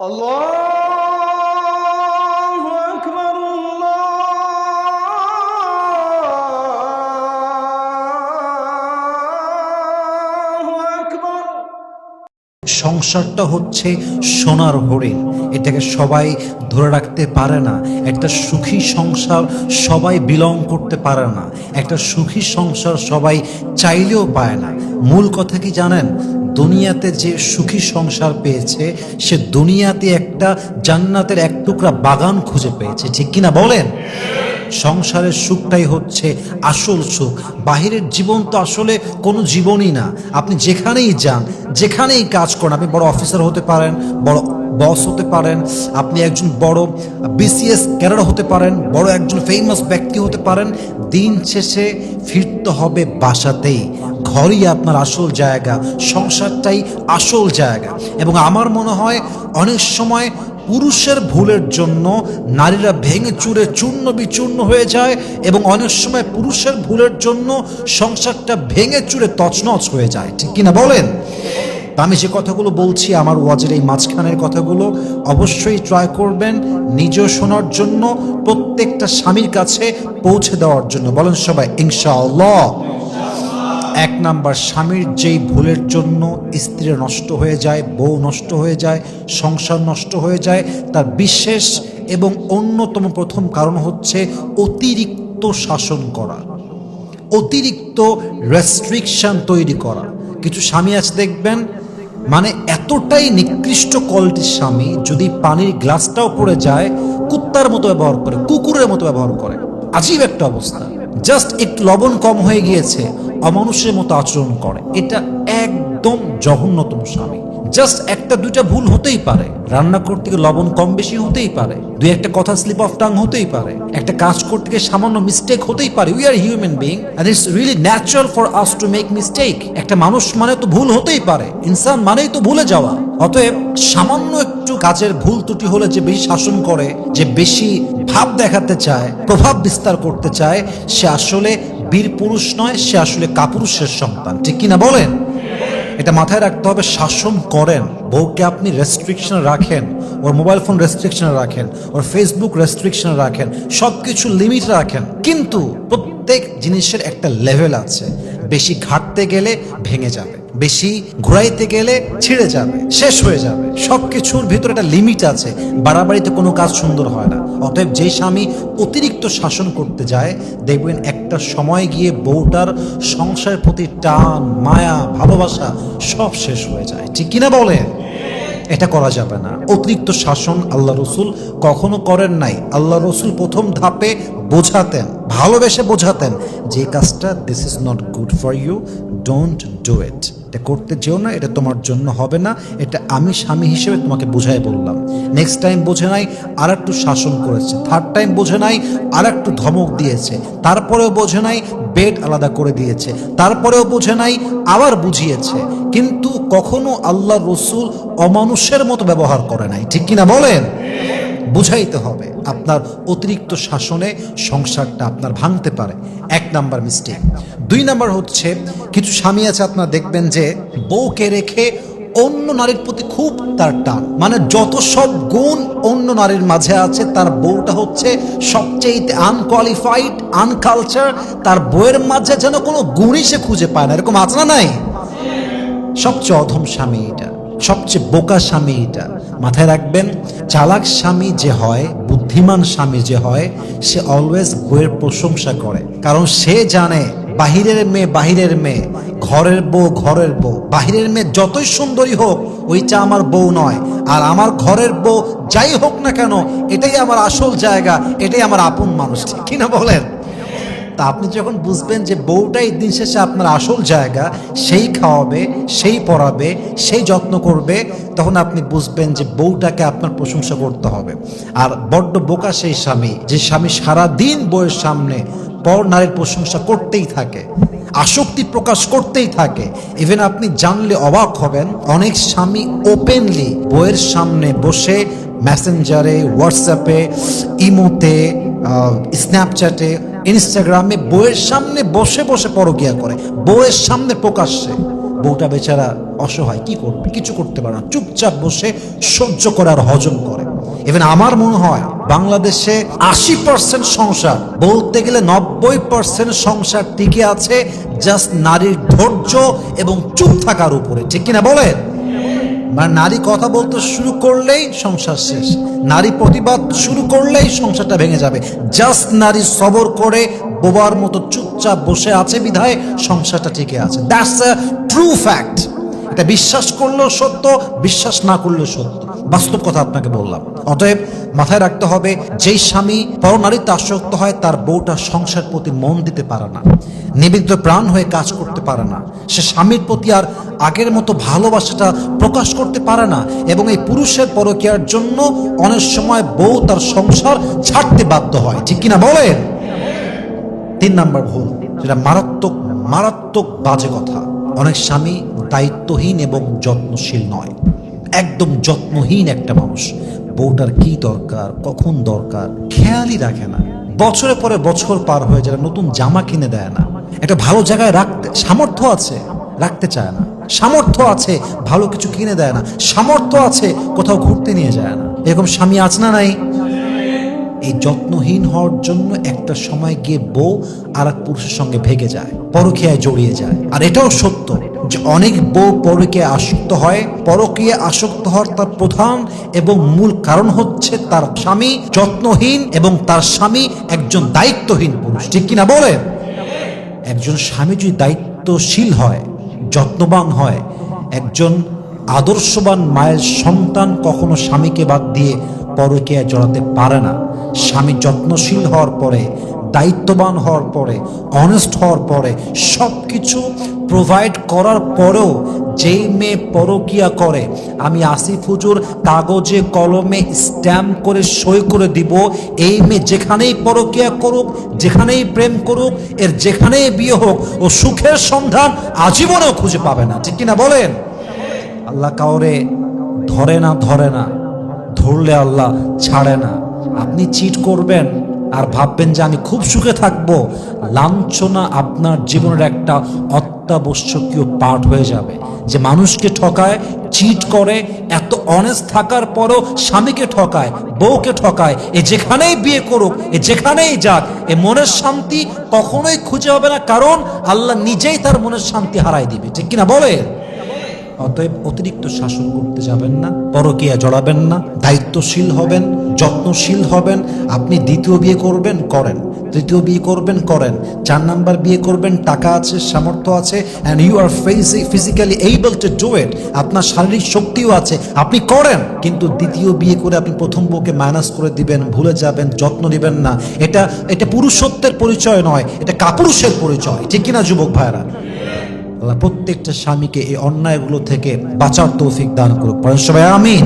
আল্লাহু আকবার, আল্লাহু আকবার। সংসারটা হচ্ছে সোনার হরিণ, এটাকে সবাই ধরে রাখতে পারে না। একটা সুখী সংসার সবাই বিলং করতে পারে না। একটা সুখী সংসার সবাই চাইলেও পায় না। মূল কথা কি জানেন? দুনিয়াতে যে সুখী সংসার পেয়েছে সে দুনিয়াতে একটা জান্নাতের এক টুকরা বাগান খুঁজে পেয়েছে, ঠিক কিনা বলেন? সংসারের সুখটাই হচ্ছে আসল সুখ। বাহিরের জীবন তো আসলে কোনো জীবনই না। আপনি যেখানেই যান, যেখানেই কাজ করেন, আপনি বড় অফিসার হতে পারেন, বড় বস হতে পারেন, আপনি একজন বড় বিসিএস ক্যাডার হতে পারেন, বড় একজন ফেমাস ব্যক্তি হতে পারেন, দিন শেষে ফিরতে হবে বাসাতেই। ঘরই আপনার আসল জায়গা, সংসারটাই আসল জায়গা। এবং আমার মনে হয় অনেক সময় পুরুষের ভুলের জন্য নারীরা ভেঙে চুরে চূর্ণ বিচূর্ণ হয়ে যায়, এবং অনেক সময় পুরুষের ভুলের জন্য সংসারটা ভেঙে চুরে তছনছ হয়ে যায়, ঠিক কিনা বলেন? তা আমি যে কথাগুলো বলছি, আমার ওয়াজের এই মাঝখানের কথাগুলো অবশ্যই ট্রাই করবেন নিজেও শোনার জন্য, প্রত্যেকটা স্বামীর কাছে পৌঁছে দেওয়ার জন্য। বলেন সবাই ইনশাআল্লাহ। এক নাম্বার, স্বামীর যেই ভুলের জন্য স্ত্রী নষ্ট হয়ে যায়, বউ নষ্ট হয়ে যায়, সংসার নষ্ট হয়ে যায়, তার বিশেষ এবং অন্যতম প্রথম কারণ হচ্ছে অতিরিক্ত শাসন করা, অতিরিক্ত রেস্ট্রিকশন তৈরি করা। কিছু স্বামী আছে দেখবেন, মানে এতটাই নিকৃষ্ট কোয়ালিটির স্বামী, যদি পানির গ্লাসটাও পড়ে যায় কুত্তার মতো ব্যবহার করে, কুকুরের মতো ব্যবহার করে। আজীব একটা অবস্থা। জাস্ট একটু লবণ কম হয়ে গিয়েছে, অমানুষের মতো আচরণ করে। এটা একদম জঘন্যতম স্বামী। জাস্ট একটা দুইটা ভুল হতেই পারে, রান্না করতে গিয়ে লবণ কম বেশি হতেই পারে, দুই একটা কথা স্লিপ অফ টাং হতেই পারে, একটা কাজ করতে গিয়ে সামান্য মিস্টেক হতেই পারে। We are human being and it's really natural for us to make mistake. একটা মানুষ মানে তো ভুল হতেই পারে, ইনসান মানেই তো ভুলে যাওয়া। অতএব সামান্য একটু কাজের ভুল ত্রুটি হলে যে বেশি শাসন করে, যে বেশি ভাব দেখাতে চায়, প্রভাব বিস্তার করতে চায়, সে আসলে বীর পুরুষ নয়, সে আসলে কাপুরুষের সন্তান, ঠিক কিনা বলেন? এটা মাথায় রাখতে হবে। শাসন করেন, বউকে আপনি রেস্ট্রিকশনে রাখেন, ওর মোবাইল ফোন রেস্ট্রিকশনে রাখেন, ওর ফেসবুক রেস্ট্রিকশনে রাখেন, সব কিছু লিমিট রাখেন, কিন্তু প্রত্যেক জিনিসের একটা লেভেল আছে। বেশি ঘাটতে গেলে ভেঙে যাবে, বেশি ঘুরাইতে গেলে ছিঁড়ে যাবে, শেষ হয়ে যাবে। সব কিছুর ভিতরে একটা লিমিট আছে। বাড়াবাড়িতে কোনো কাজ সুন্দর হয় না। অতএব যে স্বামী অতিরিক্ত শাসন করতে যায়, দেখবেন একটা সময় গিয়ে বউটার সংসারের প্রতি টান, মায়া, ভালোবাসা সব শেষ হয়ে যায়, ঠিক কিনা বলেন? এটা করা যাবে না। অতিরিক্ত শাসন আল্লাহ রসুল কখনো করেন নাই। আল্লাহ রসুল প্রথম ধাপে বোঝাতেন, ভালোবেসে বোঝাতেন যে কাজটা this is not good for you, don't do it. এটা করতে যেও না, এটা তোমার জন্য হবে না। এটা আমি স্বামী হিসেবে তোমাকে বুঝাই বললাম। নেক্সট টাইম বোঝে নাই, আর একটু শাসন করেছে। থার্ড টাইম বোঝে নাই, আর একটু ধমক দিয়েছে। তারপরেও বোঝে নাই, বেড আলাদা করে দিয়েছে। তারপরেও বোঝে নাই, আবার বুঝিয়েছে। কিন্তু কখনো আল্লাহ রসুল অমানুষের মতো ব্যবহার করে নাই, ঠিক কিনা বলেন? বুঝাইতে হবে। আপনার অতিরিক্ত শাসনে সংসারটা আপনার ভাঙতে পারে। এক নাম্বার মিস্টেক। দুই নাম্বার হচ্ছে, কিছু স্বামী আছে আপনারা দেখবেন যে বউকে রেখে অন্য নারীর প্রতি খুব তার টান, মানে যত সব গুণ অন্য নারীর মাঝে আছে, তার বউটা হচ্ছে সবচেয়ে আনকোয়ালিফাইড, আনকালচার। তার বউয়ের মাঝে যেন কোনো গুণই সে খুঁজে পায় না। এরকম আছে না নাই? সবচেয়ে অধম স্বামী এটা, সবচেয়ে বোকা স্বামী এটা। মাথায় রাখবেন, চালাক স্বামী যে হয়, বুদ্ধিমান স্বামী যে হয়, সে অলওয়েজ বউয়ের প্রশংসা করে। কারণ সে জানে বাহিরের মেয়ে বাহিরের মেয়ে, ঘরের বউ ঘরের বউ। বাহিরের মেয়ে যতই সুন্দরী হোক, ওইটা আমার বউ নয়। আর আমার ঘরের বউ যাই হোক না কেন, এটাই আমার আসল জায়গা, এটাই আমার আপন মানুষ, ঠিক কিনা বলেন? তা আপনি যখন বুঝবেন যে বউটাই দিন শেষে আপনার আসল জায়গা, সেই খাওয়াবে, সেই পড়াবে, সেই যত্ন করবে, তখন আপনি বুঝবেন যে বউটাকে আপনার প্রশংসা করতে হবে। আর বড্ড বোকা সেই স্বামী, যে স্বামী সারাদিন বউয়ের সামনে পর নারীর প্রশংসা করতেই থাকে, আসক্তি প্রকাশ করতেই থাকে। ইভেন আপনি জানলে অবাক হবেন, অনেক স্বামী ওপেনলি বউয়ের সামনে বসে মেসেঞ্জারে, হোয়াটসঅ্যাপে, ইমোতে, স্ন্যাপচ্যাটে, ইনস্টাগ্রামে বউয়ের সামনে বসে বসে পরকিয়া করে, বউয়ের সামনে প্রকাশ্যে। বউটা বেচারা অসহায়, কি করবে? কিছু করতে পারে না, চুপচাপ বসে সহ্য করে আর হজম করে। ইভেন আমার মনে হয় বাংলাদেশে 80% সংসার, বলতে গেলে 90% সংসার টিকে আছে জাস্ট নারীর ধৈর্য এবং চুপ থাকার উপরে, ঠিক কিনা বলেন? মানে নারী কথা বলতে শুরু করলেই সংসার শেষ, নারী প্রতিবাদ শুরু করলেই সংসারটা ভেঙে যাবে। জাস্ট নারী সবর করে বোবার মতো চুপচাপ বসে আছে বিধায় সংসারটা টিকে আছে। That's a true fact. এটা বিশ্বাস করলেও সত্য, বিশ্বাস না করলেও সত্য, বাস্তব কথা আপনাকে বললাম। অতএব মাথায় রাখতে হবে, যেই স্বামী পরনারীতে আসক্ত হয় তার বউটা সংসার প্রতি মন দিতে পারে না, নিবেদিত প্রাণ হয়ে কাজ করতে পারে না, সে স্বামীর প্রতি আর আগের মতো ভালোবাসাটা প্রকাশ করতে পারে না, এবং এই পুরুষের পরকীয়ার জন্য অনেক সময় বউ তার সংসার ছাড়তে বাধ্য হয়, ঠিক কিনা বলেন? 3 নাম্বার ভুল, যেটা মারাত্মক মারাত্মক বাজে কথা, অনেক স্বামী দায়িত্বহীন এবং যত্নশীল নয়। একদম যত্নহীন একটা মানুষ, বউটার কি দরকার, কখন দরকার খেয়ালই রাখে না। বছরের পরে বছর পার হয়ে যায়, নতুন জামা কিনে দেয় না, একটা ভালো জায়গায় রাখতে সামর্থ্য আছে রাখতে চায় না, সামর্থ্য আছে ভালো কিছু কিনে দেয় না, সামর্থ্য আছে কোথাও ঘুরতে নিয়ে যায় না। এরকম স্বামী আছে না নাই? এই যত্নহীন হওয়ার জন্য একটা সময় গিয়ে বউ আর এক পুরুষের সঙ্গে ভেগে যায়, পরকীয়ায় জড়িয়ে যায়। আর এটাও সত্য যে অনেক বউ পরকীয়ায় আসক্ত হয়। পরকীয়ায় আসক্ত হওয়ার তার প্রধান এবং মূল কারণ হচ্ছে তার স্বামী যত্নহীন এবং তার স্বামী একজন দায়িত্বহীন পুরুষ, ঠিক কিনা বলেন? একজন স্বামী যদি দায়িত্বশীল হয়, যত্নবান হয়, একজন আদর্শবান মায়ের সন্তান কখনো স্বামীকে বাদ দিয়ে পরকীয়ায় জড়াতে পারে না। স্বামী যত্নশীল হওয়ার পরে, দায়িত্ববান হওয়ার পরে, অনেস্ট হওয়ার পরে, সব কিছু প্রোভাইড করার পরেও যেই মেয়ে পরকীয়া করে, আমি আসিফ হুজুর কাগজে কলমে স্ট্যাম্প করে সই করে দিব, এই মেয়ে যেখানেই পরকীয়া করুক, যেখানেই প্রেম করুক, এর যেখানেই বিয়ে হোক, ও সুখের সন্ধান আজীবনেও খুঁজে পাবে না, ঠিক কিনা বলেন? আল্লাহ কাউরে ধরে না, ধরলে আল্লাহ ছাড়ে না। আপনি চিট করবেন আর ভাববেন যে আমি খুব সুখে থাকবো, লাঞ্ছনা আপনার জীবনের একটা অত্যাবশ্যকীয় পার্ট হয়ে যাবে। যে মানুষকে ঠকায়, চিট করে, এত অনেস্ট থাকার পরও স্বামীকে ঠকায়, বউকে ঠকায়, এ যেখানেই বিয়ে করুক, এ যেখানেই যাক, এ মনের শান্তি কখনোই খুঁজে হবে না, কারণ আল্লাহ নিজেই তার মনের শান্তি হারাই দিবে, ঠিক কিনা বলে? অতএব অতিরিক্ত শাসন করতে যাবেন না, পরকীয়া জড়াবেন না, দায়িত্বশীল হবেন, যত্নশীল হবেন। আপনি দ্বিতীয় বিয়ে করবেন, করেন, তৃতীয় বিয়ে করবেন, করেন, 4 নাম্বার বিয়ে করবেন, টাকা আছে, সামর্থ্য আছে, and you are physically able to do it, আপনার শারীরিক শক্তিও আছে, আপনি করেন। কিন্তু দ্বিতীয় বিয়ে করে আপনি প্রথম বউকে মাইনাস করে দিবেন, ভুলে যাবেন, যত্ন নেবেন না, এটা পুরুষত্বের পরিচয় নয়, এটা কাপুরুষের পরিচয়, ঠিক কিনা যুবক ভাইরা? আল্লাহ প্রত্যেকটা স্বামীকে এই অন্যায়গুলো থেকে বাঁচার তৌফিক দান করুক, পড়েন সবাই আমিন।